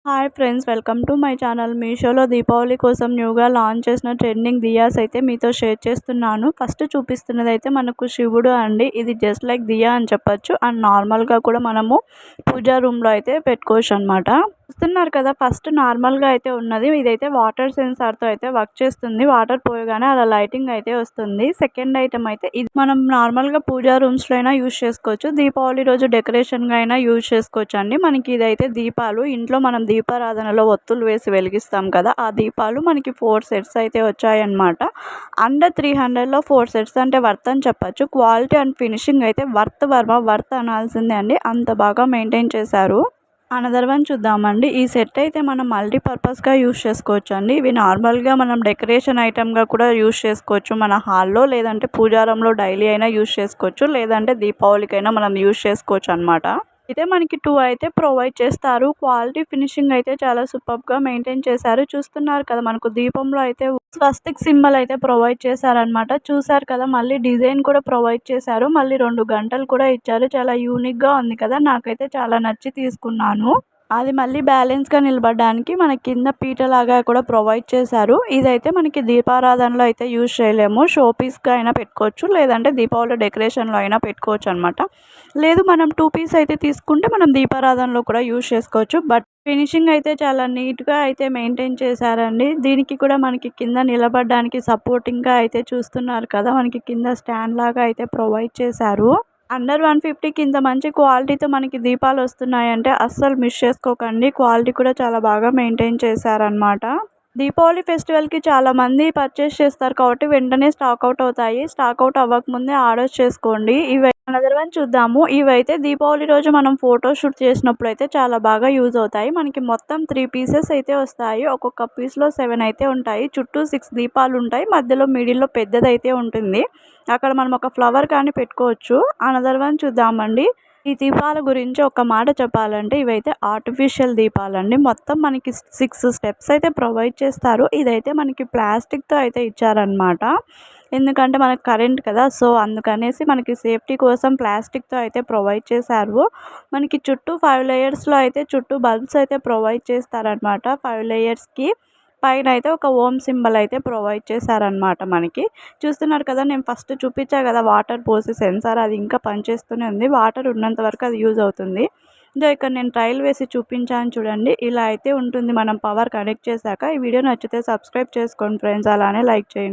Hi friends, welcome to my channel. మీషోలో దీపావళి కోసం న్యూగా లాంచ్ చేసిన ట్రెండింగ్ దియాస్ అయితే మీతో షేర్ చేస్తున్నాను. ఫస్ట్ చూపిస్తున్నది అయితే మనకు శివుడు అండి. ఇది జస్ట్ లైక్ దియా అని చెప్పొచ్చు. అండ్ నార్మల్గా కూడా మనము పూజా రూమ్లో అయితే పెట్టుకోవచ్చు అనమాట. చూస్తున్నారు కదా, ఫస్ట్ నార్మల్గా అయితే ఉన్నది. ఇదైతే వాటర్ సెన్సార్తో అయితే వర్క్ చేస్తుంది. వాటర్ పోయగానే అలా లైటింగ్ అయితే వస్తుంది. సెకండ్ ఐటమ్ అయితే ఇది మనం నార్మల్గా పూజా రూమ్స్లో అయినా యూజ్ చేసుకోవచ్చు. దీపావళి రోజు డెకరేషన్గా అయినా యూజ్ చేసుకోవచ్చు అండి. మనకి ఇదైతే దీపాలు ఇంట్లో మనం దీపారాధనలో ఒత్తులు వేసి వెలిగిస్తాం కదా, ఆ దీపాలు మనకి 4 సెట్స్ అయితే వచ్చాయన్నమాట. అండర్ 300లో 4 సెట్స్ అంటే వర్త్ అని చెప్పచ్చు. క్వాలిటీ అండ్ ఫినిషింగ్ అయితే వర్త్ అనాల్సిందే అండి. అంత బాగా మెయింటైన్ చేశారు. అనదర్ వన్ చూద్దామండి. ఈ సెట్ అయితే మనం మల్టీపర్పస్గా యూస్ చేసుకోవచ్చు అండి. ఇవి నార్మల్గా మనం డెకరేషన్ ఐటమ్గా కూడా యూస్ చేసుకోవచ్చు. మన హాల్లో లేదంటే పూజారంలో డైలీ అయినా యూస్ చేసుకోవచ్చు, లేదంటే దీపావళికైనా మనం యూస్ చేసుకోవచ్చు అనమాట. అయితే మనకి 2 అయితే ప్రొవైడ్ చేస్తారు. క్వాలిటీ ఫినిషింగ్ అయితే చాలా సూపర్గా మెయింటైన్ చేశారు. చూస్తున్నారు కదా, మనకు దీపంలో అయితే స్వస్తిక్ సింబల్ అయితే ప్రొవైడ్ చేశారనమాట. చూసారు కదా, మళ్ళీ డిజైన్ కూడా ప్రొవైడ్ చేశారు. మళ్ళీ 2 గంటలు కూడా ఇచ్చారు. చాలా యూనిక్గా ఉంది కదా, నాకైతే చాలా నచ్చి తీసుకున్నాను. అది మళ్ళీ బ్యాలెన్స్గా నిలబడడానికి మన కింద పీటలాగా కూడా ప్రొవైడ్ చేశారు. ఇదైతే మనకి దీపారాధనలో అయితే యూజ్ చేయలేము. షో పీస్గా అయినా పెట్టుకోవచ్చు, లేదంటే దీపావళి డెకరేషన్లో అయినా పెట్టుకోవచ్చు అనమాట. లేదు మనం 2 పీస్ అయితే తీసుకుంటే మనం దీపారాధనలో కూడా యూజ్ చేసుకోవచ్చు. బట్ ఫినిషింగ్ అయితే చాలా నీట్గా అయితే మెయింటైన్ చేశారండి. దీనికి కూడా మనకి కింద నిలబడడానికి సపోర్టింగ్గా అయితే చూస్తున్నారు కదా, మనకి కింద స్టాండ్ లాగా అయితే ప్రొవైడ్ చేశారు. అండర్ 150కి ఇంత మంచి క్వాలిటీతో మనకి దీపాలు వస్తున్నాయంటే అస్సలు మిస్ చేసుకోకండి. క్వాలిటీ కూడా చాలా బాగా మెయింటైన్ చేశారనమాట. దీపావళి ఫెస్టివల్కి చాలామంది పర్చేస్ చేస్తారు కాబట్టి వెంటనే స్టాక్ అవుట్ అవుతాయి. స్టాక్ అవుట్ అవ్వకముందే ఆర్డర్స్ చేసుకోండి. అనదర్ వన్ చూద్దాము. ఇవైతే దీపావళి రోజు మనం ఫోటోషూట్ చేసినప్పుడు అయితే చాలా బాగా యూజ్ అవుతాయి. మనకి మొత్తం 3 పీసెస్ అయితే వస్తాయి. ఒక్కొక్క పీస్లో 7 అయితే ఉంటాయి. చుట్టూ 6 దీపాలు ఉంటాయి. మధ్యలో మిడిల్లో పెద్దదైతే ఉంటుంది. అక్కడ మనం ఒక ఫ్లవర్ కానీ పెట్టుకోవచ్చు. అనదర్ వన్ చూద్దామండి. ఈ దీపాల గురించి ఒక మాట చెప్పాలంటే ఇవైతే ఆర్టిఫిషియల్ దీపాలండి. మొత్తం మనకి 6 స్టెప్స్ అయితే ప్రొవైడ్ చేస్తారు. ఇదైతే మనకి ప్లాస్టిక్తో అయితే ఇచ్చారనమాట. ఎందుకంటే మనకు కరెంట్ కదా, సో అందుకనేసి మనకి సేఫ్టీ కోసం ప్లాస్టిక్తో అయితే ప్రొవైడ్ చేశారు. మనకి చుట్టూ 5 లేయర్స్లో అయితే చుట్టూ బల్బ్స్ అయితే ప్రొవైడ్ చేస్తారనమాట. 5 లేయర్స్కి పైన అయితే ఒక ఓం సింబల్ అయితే ప్రొవైడ్ చేశారనమాట. మనకి చూస్తున్నారు కదా, నేను ఫస్ట్ చూపించా కదా వాటర్ పోసి సెన్సార్, అది ఇంకా పనిచేస్తూనే ఉంది. వాటర్ ఉన్నంత వరకు అది యూజ్ అవుతుంది. ఇక్కడ నేను ట్రయల్ వేసి చూపించాను చూడండి. ఇలా అయితే ఉంటుంది మనం పవర్ కనెక్ట్ చేశాక. ఈ వీడియో నచ్చితే సబ్స్క్రైబ్ చేసుకోండి ఫ్రెండ్స్, అలానే లైక్ చేయండి.